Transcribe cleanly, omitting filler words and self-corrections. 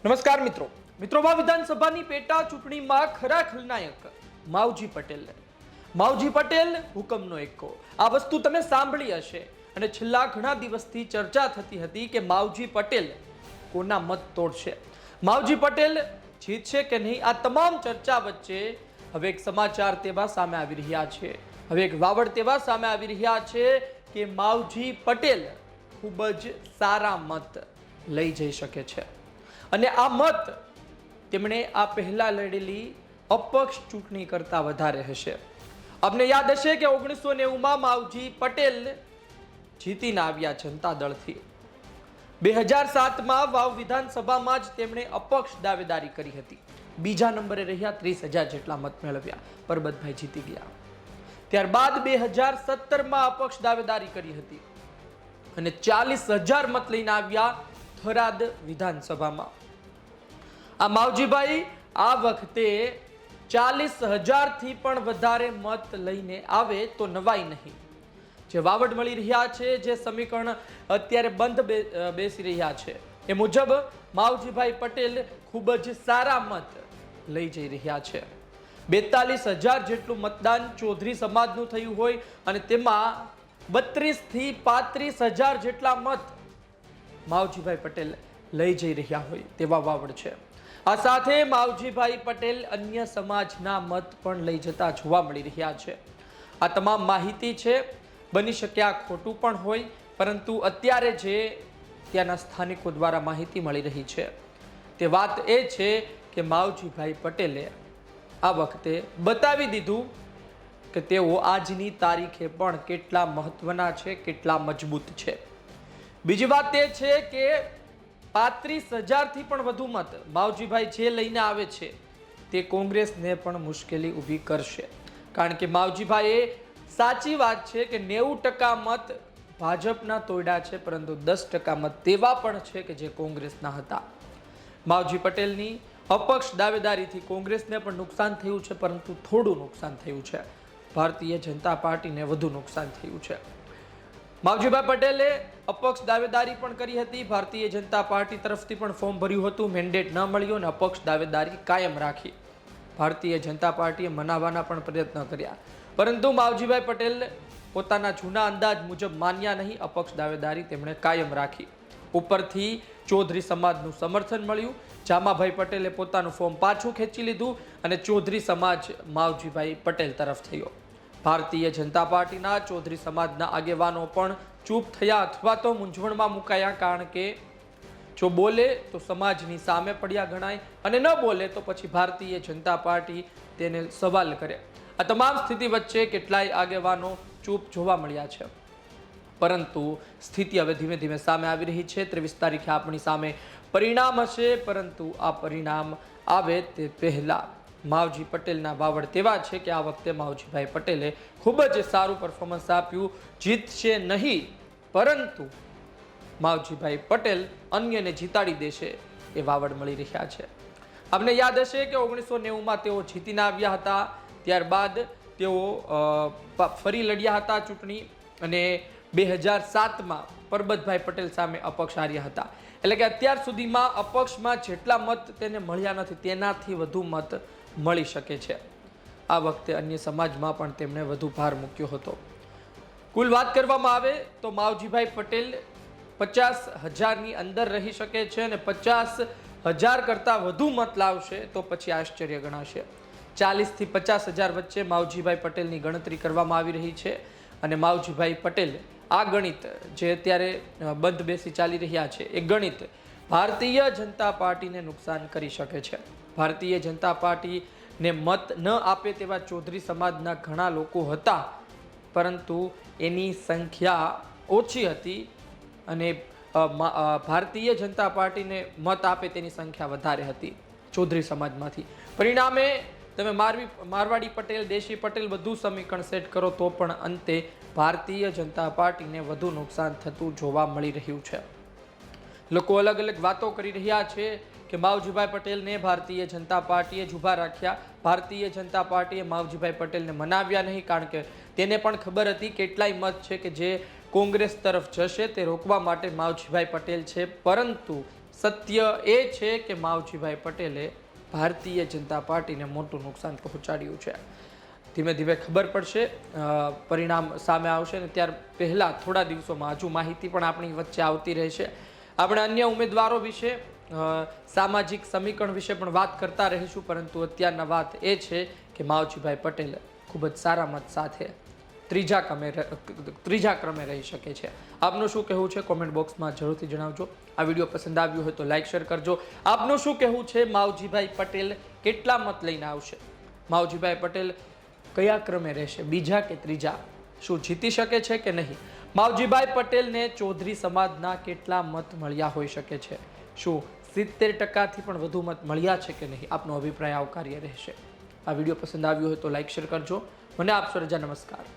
નમસ્કાર મિત્રો વિધાનસભાની પેટા ચૂંટણીમાં ખરા ખલનાયક માવજી પટેલ હુકમનો એકો આ વસ્તુ તમે સાંભળી હશે અને છેલ્લા ઘણા દિવસથી ચર્ચા થતી હતી કે માવજી પટેલ કોના મત તોડશે, માવજી પટેલ જીતશે કે નહીં। આ તમામ ચર્ચા વચ્ચે હવે એક સમાચાર તેવા સામે આવી રહ્યા છે, હવે એક વાવડ તેવા સામે આવી રહ્યા છે કે માવજી પટેલ ખૂબ જ સારા મત લઈ જઈ શકે છે અને આ મત તેમણે આ પહેલા લડેલી અપક્ષ ચૂંટણી કરતા વધારે હશે। આપને યાદ હશે કે 1990માં માવજી પટેલ જીતીને આવ્યા જનતા દળથી। 2007માં વાવ વિધાનસભામાં જ તેમણે અપક્ષ દાવેદારી કરી હતી, બીજા નંબરે રહ્યા, 30,000 જેટલા મત મેળવ્યા, પરબતભાઈ જીતી ગયા। ત્યારબાદ 2017માં અપક્ષ દાવેદારી કરી હતી અને 40,000 મત લઈને આવ્યા થરાદ વિધાનસભામાં। આ માવજીભાઈ આ વખતે 40,000 થી પણ વધારે મત લઈને આવે તો નવાઈ નહીં। જે વાવડ મળી રહ્યા છે, જે સમીકરણ અત્યારે બંધ બેસી રહ્યા છે, એ મુજબ માવજીભાઈ પટેલ ખૂબ જ સારા મત લઈ જઈ રહ્યા છે। 42,000 જેટલું મતદાન ચૌધરી સમાજનું થયું હોય અને તેમાં 32 થી 35,000 જેટલા મત માવજીભાઈ પટેલ લઈ જઈ રહ્યા હોય તેવા વાવડ છે। આ સાથે માવજીભાઈ પટેલ અન્ય સમાજના મત પણ લઈ જતા જોવા મળી રહ્યા છે। આ તમામ માહિતી છે, બની શકે આ ખોટું પણ હોય, પરંતુ અત્યારે જે ત્યાંના સ્થાનિકો દ્વારા માહિતી મળી રહી છે તે વાત એ છે કે માવજીભાઈ પટેલે આ વખતે બતાવી દીધું કે તેઓ આજની તારીખે પણ કેટલા મહત્વના છે, કેટલા મજબૂત છે। બીજી વાત એ છે કે 35,000 થી પણ વધુ મત માવજીભાઈ જે લઈને આવે છે તે કોંગ્રેસને પણ મુશ્કેલી ઊભી કરશે, કારણ કે માવજીભાઈએ સાચી વાત છે કે 90% મત ભાજપના તોડ્યા છે, પરંતુ 10% મત તેવા પણ છે કે જે કોંગ્રેસના હતા। માવજી પટેલની અપક્ષ દાવેદારીથી કોંગ્રેસને પણ નુકસાન થયું છે, પરંતુ થોડું નુકસાન થયું છે, ભારતીય જનતા પાર્ટીને વધુ નુકસાન થયું છે। માવજીભાઈ પટેલે અપક્ષ દાવેદારી પણ કરી હતી, ભારતીય જનતા પાર્ટી તરફથી પણ ફોર્મ ભર્યું હતું, મેન્ડેટ ન મળ્યો અને અપક્ષ દાવેદારી કાયમ રાખી। ભારતીય જનતા પાર્ટીએ મનાવવાના પણ પ્રયત્ન કર્યા, પરંતુ માવજીભાઈ પટેલ પોતાના જૂના અંદાજ મુજબ માન્યા નહીં, અપક્ષ દાવેદારી તેમણે કાયમ રાખી। ઉપરથી ચૌધરી સમાજનું સમર્થન મળ્યું, જામાભાઈ પટેલે પોતાનું ફોર્મ પાછું ખેંચી લીધું અને ચૌધરી સમાજ માવજીભાઈ પટેલ તરફ થયો। ભારતીય જનતા પાર્ટીના ચૌધરી સમાજના આગેવાનો પણ ચૂપ થયા અથવા તો મૂંઝવણમાં મુકાયા, કારણ કે જો બોલે તો સમાજની સામે પડ્યા ગણાય અને ન બોલે તો પછી ભારતીય જનતા પાર્ટી તેને સવાલ કરે। આ તમામ સ્થિતિ વચ્ચે કેટલાય આગેવાનો ચૂપ જોવા મળ્યા છે, પરંતુ સ્થિતિ હવે ધીમે ધીમે સામે આવી રહી છે। 23 તારીખે આપણી સામે પરિણામ હશે, પરંતુ આ પરિણામ આવે તે પહેલા માવજી પટેલના વાવડ તેવા છે કે આ વખતે માવજીભાઈ પટેલે ખૂબ જ સારું પરફોર્મન્સ આપ્યું। જીતશે નહીં, પરંતુ માવજીભાઈ પટેલ અન્યને જીતાડી દેશે એ વાવડ મળી રહ્યા છે। આપને યાદ હશે કે 1990માં તેઓ જીતીને આવ્યા હતા, ત્યારબાદ તેઓ ફરી લડ્યા હતા ચૂંટણી અને 2007માં પરબતભાઈ પટેલ સામે અપક્ષ હાર્યા હતા। એટલે કે અત્યાર સુધીમાં અપક્ષમાં જેટલા મત તેને મળ્યા નથી તેનાથી વધુ મત મળી શકે છે। આ વખતે અન્ય સમાજમાં પણ તેમણે વધુ ભાર મૂક્યો હતો। કુલ વાત કરવામાં આવે તો માવજીભાઈ પટેલ 50,000ની અંદર રહી શકે છે અને 50,000 કરતાં વધુ મત લાવશે તો પછી આશ્ચર્ય ગણાશે। 40 થી 50,000 વચ્ચે માવજીભાઈ પટેલની ગણતરી કરવામાં આવી રહી છે અને માવજીભાઈ પટેલ આ ગણિત જે અત્યારે બંધ બેસી ચાલી રહ્યા છે એ ગણિત ભારતીય જનતા પાર્ટીને નુકસાન કરી શકે છે। ભારતીય જનતા પાર્ટીને મત ન આપે તેવા ચૌધરી સમાજના ઘણા લોકો હતા, પરંતુ એની સંખ્યા ઓછી હતી અને ભારતીય જનતા પાર્ટીને મત આપે તેની સંખ્યા વધારે હતી ચૌધરી સમાજમાંથી। પરિણામે તમે મારવાડી પટેલ, દેશી પટેલ બધું સમીકરણ સેટ કરો તો પણ અંતે ભારતીય જનતા પાર્ટીને વધુ નુકસાન થતું જોવા મળી રહ્યું છે। લોકો અલગ અલગ વાતો કરી રહ્યા છે કે માવજીભાઈ પટેલને ભારતીય જનતા પાર્ટીએ જ ઊભા રાખ્યા, ભારતીય જનતા પાર્ટીએ માવજીભાઈ પટેલને મનાવ્યા નહીં, કારણ કે તેને પણ ખબર હતી કેટલાય મત છે કે જે કોંગ્રેસ તરફ જશે તે રોકવા માટે માવજીભાઈ પટેલ છે, પરંતુ સત્ય એ છે કે માવજીભાઈ પટેલે ભારતીય જનતા પાર્ટીને મોટું નુકસાન પહોંચાડ્યું છે. ધીમે ધીમે ખબર પડશે, પરિણામ સામે આવશે ને ત્યાર પહેલાં થોડા દિવસોમાં હજુ માહિતી પણ આપણી વચ્ચે આવતી રહેશે. આપણે અન્ય ઉમેદવારો વિશે, સામાજિક સમીકરણ વિશે પણ વાત કરતા રહીશું, પરંતુ અત્યારના વાત એ છે કે માવજીભાઈ પટેલ ખૂબ જ સારા મત સાથે ત્રીજા ક્રમે રહી શકે છે. આપનું શું કહેવું છે કોમેન્ટ બોક્સમાં જરૂરથી જણાવજો. આ વિડીયો પસંદ આવ્યો હોય તો લાઈક શેર કરજો. આપનું શું કહેવું છે, માવજીભાઈ પટેલ કેટલા મત લઈને આવશે? માવજીભાઈ પટેલ કયા ક્રમે રહેશે, બીજા કે ત્રીજા? શું જીતી શકે છે કે નહીં? માવજીભાઈ પટેલને ચૌધરી સમાજના કેટલા મત મળ્યા હોઈ શકે છે? શું 70%થી પણ વધુ મત મળ્યા છે કે નહીં? આપનો અભિપ્રાય આવકાર્ય રહેશે. આ વિડીયો પસંદ આવ્યો હોય તો લાઈક શેર કરજો. મને આપશો રજા. નમસ્કાર.